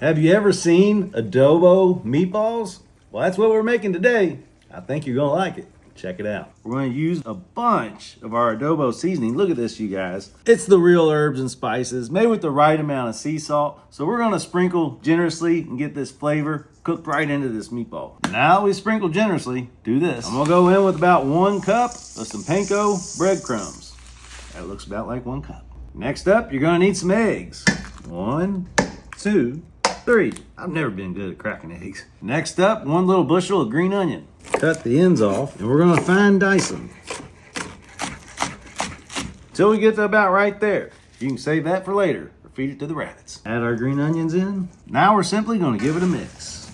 Have you ever seen adobo meatballs? Well, that's what we're making today. I think you're gonna like it. Check it out. We're gonna use a bunch of our adobo seasoning. Look at this, you guys. It's the real herbs and spices made with the right amount of sea salt. So we're gonna sprinkle generously and get this flavor cooked right into this meatball. Now we sprinkle generously, do this. I'm gonna go in with about 1 cup of some panko breadcrumbs. That looks about like 1 cup. Next up, you're gonna need some eggs. 1, 2, 3. I've never been good at cracking eggs. Next up, 1 little bushel of green onion. Cut the ends off and we're gonna fine dice them. Till we get to about right there. You can save that for later or feed it to the rabbits. Add our green onions in. Now we're simply gonna give it a mix.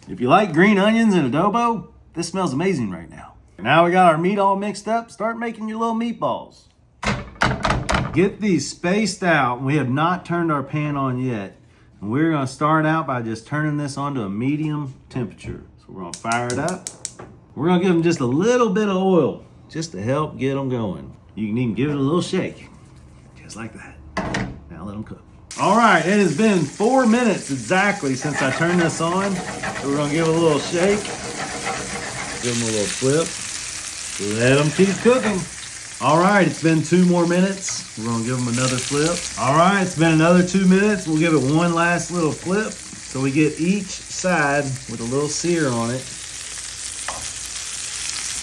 If you like green onions and adobo, this smells amazing right now. Now we got our meat all mixed up, start making your little meatballs. Get these spaced out. We have not turned our pan on yet. And we're gonna start out by just turning this onto a medium temperature. So we're gonna fire it up. We're gonna give them just a little bit of oil just to help get them going. You can even give it a little shake, just like that. Now let them cook. All right, it has been 4 minutes exactly since I turned this on. So we're gonna give it a little shake. Give them a little flip. Let them keep cooking. All right, it's been 2 more minutes. We're gonna give them another flip. All right, it's been another 2 minutes. We'll give it 1 last little flip so we get each side with a little sear on it.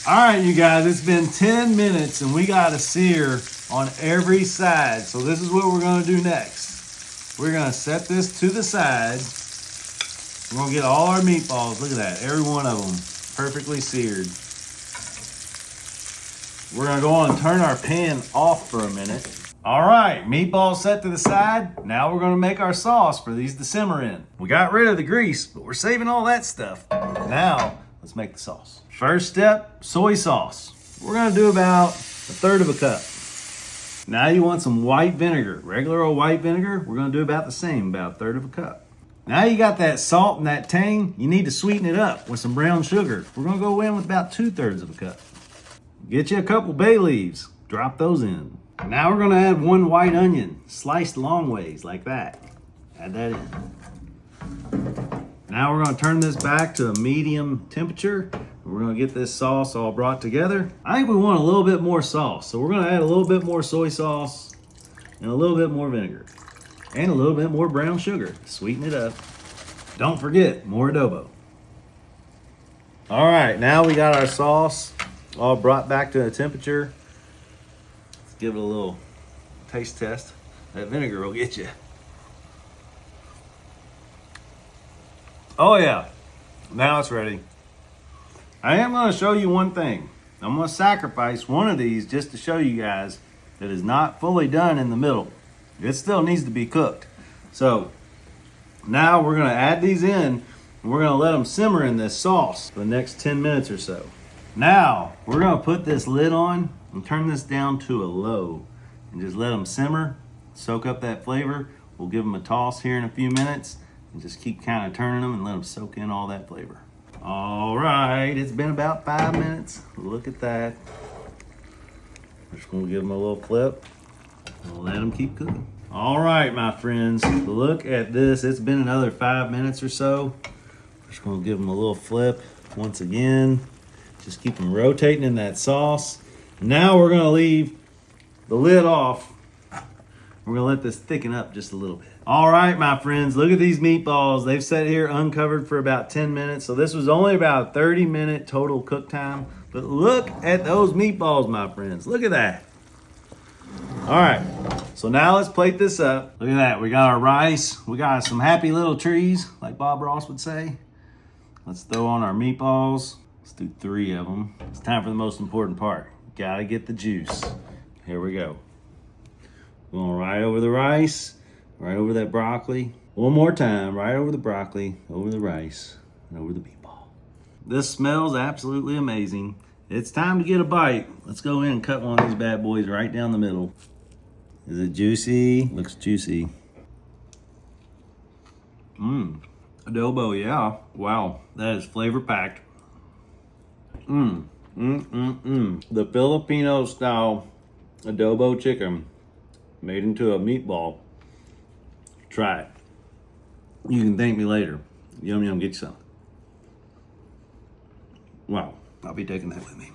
All right, you guys, it's been 10 minutes and we got a sear on every side. So this is what we're gonna do next. We're gonna set this to the side. We're gonna get all our meatballs, look at that, every one of them perfectly seared. We're gonna go on and turn our pan off for a minute. All right, meatballs set to the side. Now we're gonna make our sauce for these to simmer in. We got rid of the grease, but we're saving all that stuff. Now, let's make the sauce. First step, soy sauce. We're gonna do about 1/3 of a cup. Now you want some white vinegar. Regular old white vinegar, we're gonna do about the same, about 1/3 of a cup. Now you got that salt and that tang, you need to sweeten it up with some brown sugar. We're gonna go in with about 2/3 of a cup. Get you a couple bay leaves, drop those in. Now we're gonna add 1 white onion, sliced long ways like that. Add that in. Now we're gonna turn this back to a medium temperature. We're gonna get this sauce all brought together. I think we want a little bit more sauce, so we're gonna add a little bit more soy sauce and a little bit more vinegar and a little bit more brown sugar. Sweeten it up. Don't forget, more adobo. All right, now we got our sauce all brought back to a temperature. Let's give it a little taste test. That vinegar will get you. Oh yeah, now it's ready. I am gonna show you one thing. I'm gonna sacrifice one of these just to show you guys that is not fully done in the middle. It still needs to be cooked. So now we're gonna add these in and we're gonna let them simmer in this sauce for the next 10 minutes or so. Now, we're gonna put this lid on and turn this down to a low and just let them simmer, soak up that flavor. We'll give them a toss here in a few minutes and just keep kind of turning them and let them soak in all that flavor. All right, it's been about 5 minutes. Look at that. We're just gonna give them a little flip and let them keep cooking. All right, my friends, look at this. It's been another 5 minutes or so. We're just gonna give them a little flip once again. Just keep them rotating in that sauce. Now we're gonna leave the lid off. We're gonna let this thicken up just a little bit. All right, my friends, look at these meatballs. They've sat here uncovered for about 10 minutes. So this was only about 30-minute total cook time. But look at those meatballs, my friends. Look at that. All right, so now let's plate this up. Look at that, we got our rice. We got some happy little trees, like Bob Ross would say. Let's throw on our meatballs. Let's do 3 of them. It's time for the most important part. Gotta get the juice. Here we go. Going right over the rice, right over that broccoli. One more time, right over the broccoli, over the rice, and over the meatball. This smells absolutely amazing. It's time to get a bite. Let's go in and cut one of these bad boys right down the middle. Is it juicy? Looks juicy. Adobo, yeah. Wow, that is flavor packed. The Filipino style adobo chicken made into a meatball. Try it. You can thank me later. Yum, yum, get you some. Wow, I'll be taking that with me.